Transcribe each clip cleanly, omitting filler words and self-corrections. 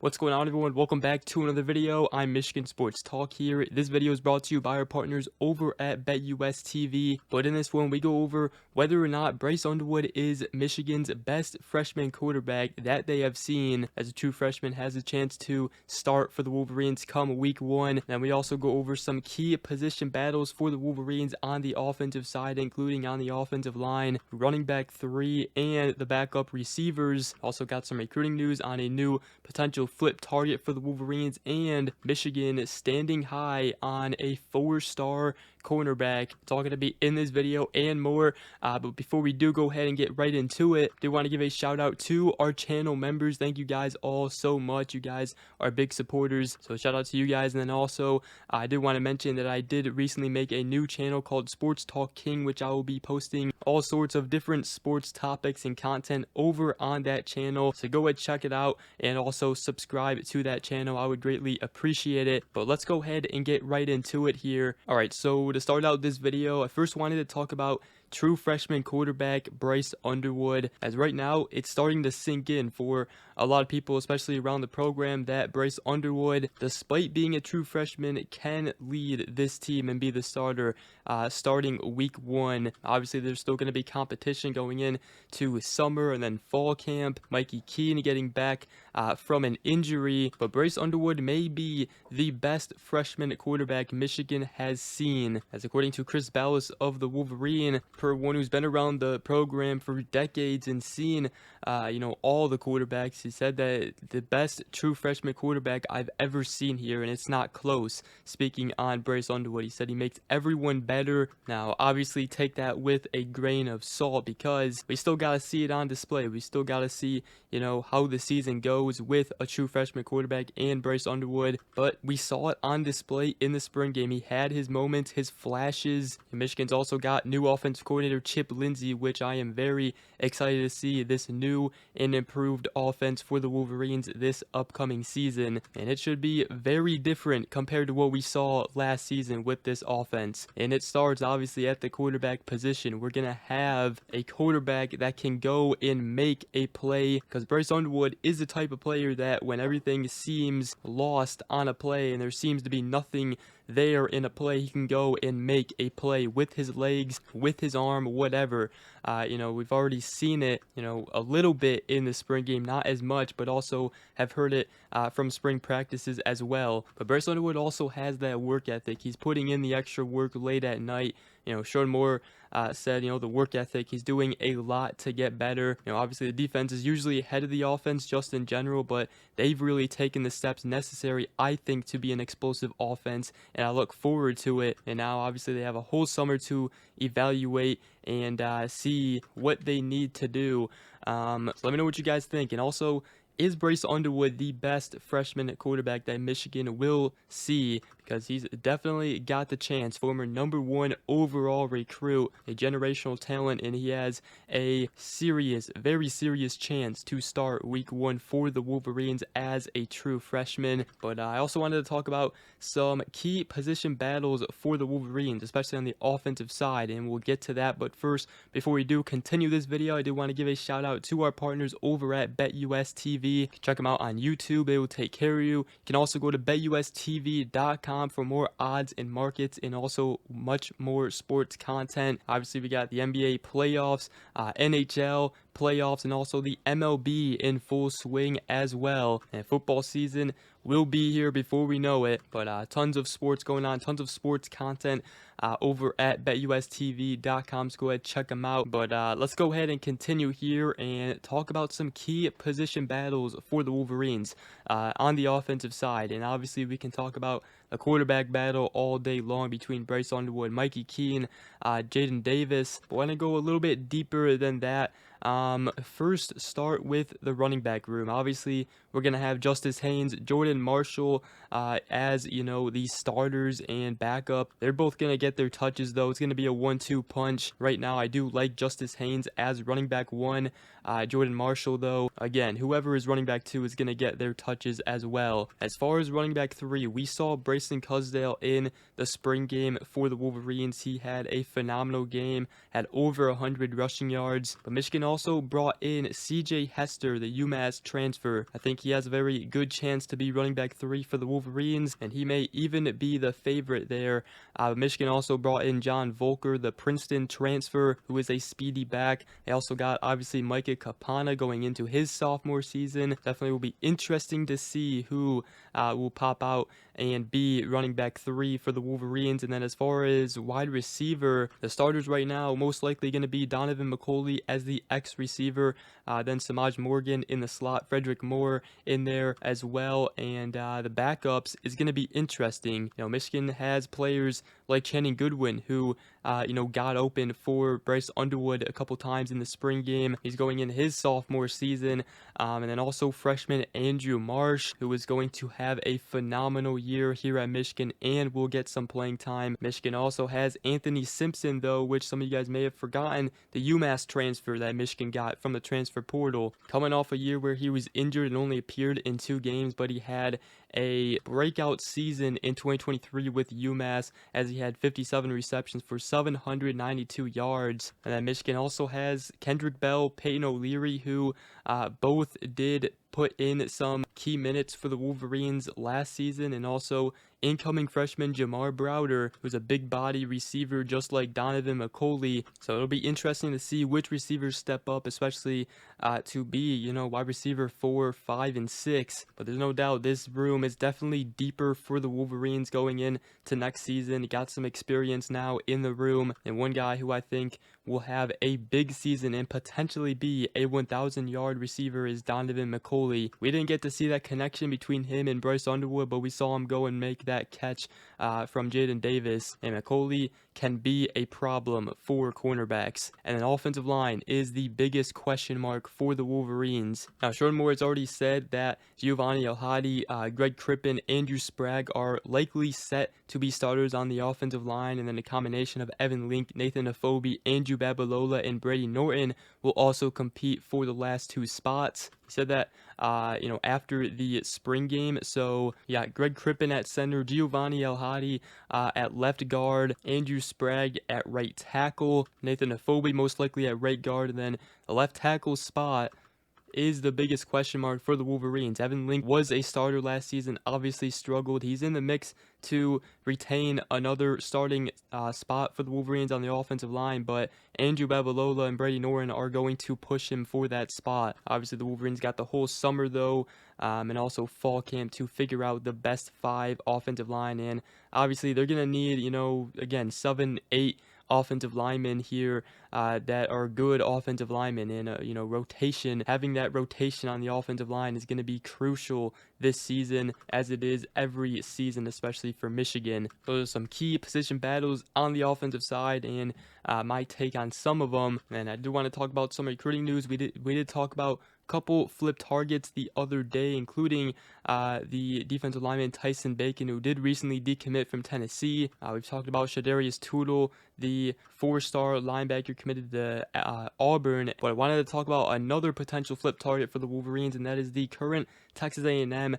What's going on, everyone? Welcome back to another video. I'm Michigan Sports Talk here. This video is brought to you by our partners over at BetUS TV. But in this one, we go over whether or not Bryce Underwood is Michigan's best freshman quarterback that they have seen, as a true freshman has a chance to start for the Wolverines come week 1. Then we also go over some key position battles for the Wolverines on the offensive side, including on the offensive line, running back 3, and the backup receivers. Also got some recruiting news on a new potential flip target for the Wolverines, and Michigan standing high on a 4-star cornerback. It's all going to be in this video and more. But before we do go ahead and get right into it, I do want to give a shout out to our channel members. Thank you guys all so much. You guys are big supporters, so shout out to you guys. And then also I did want to mention that I did recently make a new channel called Sports Talk King, which I will be posting all sorts of different sports topics and content over on that channel, so go ahead, check it out, and also subscribe to that channel. I would greatly appreciate it. But let's go ahead and get right into it here. All right, so to start out this video, I first wanted to talk about true freshman quarterback Bryce Underwood, as right now it's starting to sink in for a lot of people, especially around the program, that Bryce Underwood, despite being a true freshman, can lead this team and be the starter starting week 1. Obviously there's still going to be competition going in to summer and then fall camp. Mikey Keene getting back from an injury, but Bryce Underwood may be the best freshman quarterback Michigan has seen, as according to Chris Ballas of the Wolverine, per one who's been around the program for decades and seen all the quarterbacks, he said that the best true freshman quarterback I've ever seen here, and it's not close. Speaking on Bryce Underwood, he said he makes everyone better. Now obviously take that with a grain of salt, because we still got to see it on display. We still got to see how the season goes with a true freshman quarterback and Bryce Underwood. But we saw it on display in the spring game. He had his moments, his flashes. And Michigan's also got new offensive coordinator Chip Lindsey, which I am very excited to see this new and improved offense for the Wolverines this upcoming season. And it should be very different compared to what we saw last season with this offense. And it starts obviously at the quarterback position. We're going to have a quarterback that can go and make a play, because Bryce Underwood is the type of player that when everything seems lost on a play and there seems to be nothing there in a play, he can go and make a play with his legs, with his arm, whatever. We've already seen it, a little bit in the spring game, not as much, but also have heard it from spring practices as well. But Bryce Underwood also has that work ethic. He's putting in the extra work late at night. Sean Moore said, the work ethic, he's doing a lot to get better. Obviously the defense is usually ahead of the offense just in general, but they've really taken the steps necessary, I think, to be an explosive offense, and I look forward to it. And now obviously they have a whole summer to evaluate and see what they need to do. So let me know what you guys think. And also, is Bryce Underwood the best freshman quarterback that Michigan will see? Because he's definitely got the chance. Former #1 overall recruit, a generational talent, and he has a serious, very serious chance to start week 1 for the Wolverines as a true freshman. But I also wanted to talk about some key position battles for the Wolverines, especially on the offensive side, and we'll get to that. But first, before we do continue this video, I do want to give a shout out to our partners over at BetUS TV. Check them out on YouTube. They will take care of you. You can also go to betustv.com for more odds and markets, and also much more sports content. Obviously we got the NBA playoffs, NHL playoffs, and also the MLB in full swing as well. And football season will be here before we know it. But tons of sports going on, tons of sports content over at betustv.com, so go ahead, check them out. But let's go ahead and continue here and talk about some key position battles for the Wolverines on the offensive side. And obviously we can talk about the quarterback battle all day long between Bryce Underwood, Mikey Keene, Jaden Davis. But when I go a little bit deeper than that, first start with the running back room. Obviously we're going to have Justice Haynes, Jordan Marshall as these starters and backup. They're both going to get their touches, though. It's going to be a 1-2 punch. Right now I do like Justice Haynes as running back 1. Jordan Marshall, though, again, whoever is running back 2 is going to get their touches as well. As far as running back 3, we saw Brayson Cusdale in the spring game for the Wolverines. He had a phenomenal game, had over 100 rushing yards. But Michigan also brought in CJ Hester, the UMass transfer. I think he has a very good chance to be running back 3 for the Wolverines, and he may even be the favorite there. Michigan also brought in John Volker, the Princeton transfer, who is a speedy back. They also got, obviously, Micah Kapana going into his sophomore season. Definitely will be interesting to see who will pop out and be running back 3 for the Wolverines. And then as far as wide receiver, the starters right now most likely going to be Donovan McCulley as the X receiver, then Samaj Morgan in the slot, Frederick Moore in there as well, and the backups is going to be interesting. Michigan has players like Channing Goodwin, who got open for Bryce Underwood a couple times in the spring game. He's going in his sophomore season, and then also freshman Andrew Marsh, who is going to have a phenomenal year here at Michigan and will get some playing time. Michigan also has Anthony Simpson, though, which some of you guys may have forgotten, the UMass transfer that Michigan got from the transfer portal, coming off a year where he was injured and only appeared in 2 games, but he had a breakout season in 2023 with UMass as he had 57 receptions for 792 yards. And then Michigan also has Kendrick Bell, Peyton O'Leary, who both did put in some key minutes for the Wolverines last season, and also incoming freshman Jamar Browder, who's a big body receiver just like Donovan McCulley. So it'll be interesting to see which receivers step up, especially to be, wide receiver 4, 5, and 6. But there's no doubt this room is definitely deeper for the Wolverines going into next season. He got some experience now in the room, and one guy who I think will have a big season and potentially be a 1,000-yard receiver is Donovan McCulley. We didn't get to see that connection between him and Bryce Underwood, but we saw him go and make that catch from Jaden Davis, and McCulley can be a problem for cornerbacks. And an offensive line is the biggest question mark for the Wolverines. Now, Sean Moore has already said that Giovanni El-Hadi, Greg Crippen, Andrew Sprague are likely set to be starters on the offensive line, and then a combination of Evan Link, Nathan Afobe, Andrew Babalola, and Brady Norton will also compete for the last 2 spots. He said that, after the spring game. So, yeah, Greg Crippen at center, Giovanni El-Hadi at left guard, Andrew Sprague at right tackle, Nathan Afobe most likely at right guard, and then the left tackle spot is the biggest question mark for the Wolverines. Evan Link was a starter last season, obviously struggled. He's in the mix to retain another starting spot for the Wolverines on the offensive line, but Andrew Babalola and Brady Norton are going to push him for that spot. Obviously, the Wolverines got the whole summer, though, and also fall camp to figure out the best 5 offensive line, and obviously they're going to need, again, 7, 8 offensive linemen here that are good offensive linemen, and rotation. Having that rotation on the offensive line is going to be crucial this season, as it is every season, especially for Michigan. Those are some key position battles on the offensive side, and my take on some of them. And I do want to talk about some recruiting news. We did talk about couple flip targets the other day, including the defensive lineman Tyson Bacon, who did recently decommit from Tennessee. We've talked about Shadarius Tootle, the 4-star linebacker committed to Auburn, but I wanted to talk about another potential flip target for the Wolverines, and that is the current Texas A&M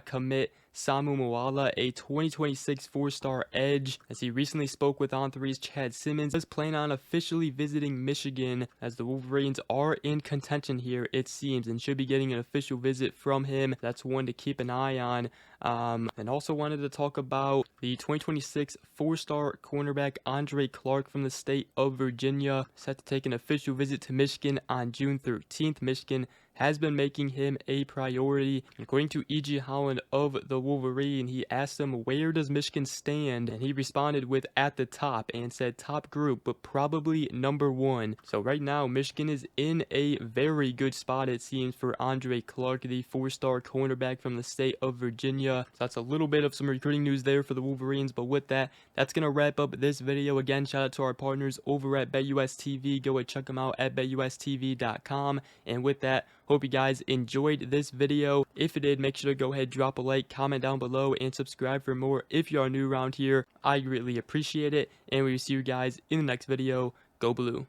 commit Samu Moala, a 2026 4-star edge. As he recently spoke with On3's Chad Simmons, is planning on officially visiting Michigan, as the Wolverines are in contention here, it seems, and should be getting an official visit from him. That's one to keep an eye on. And also wanted to talk about the 2026 4-star cornerback Andre Clark from the state of Virginia, set to take an official visit to Michigan on June 13th. Michigan has been making him a priority. According to E.G. Holland of the Wolverine, he asked him, where does Michigan stand? And he responded with at the top, and said top group, but probably number 1. So right now, Michigan is in a very good spot, it seems, for Andre Clark, the 4-star cornerback from the state of Virginia. So that's a little bit of some recruiting news there for the Wolverines. But with that, that's going to wrap up this video. Again, shout out to our partners over at BetUS TV. Go and check them out at betustv.com. And with that, hope you guys enjoyed this video. If you did, make sure to go ahead, drop a like, comment down below, and subscribe for more if you are new around here. I greatly appreciate it, and we will see you guys in the next video. Go Blue.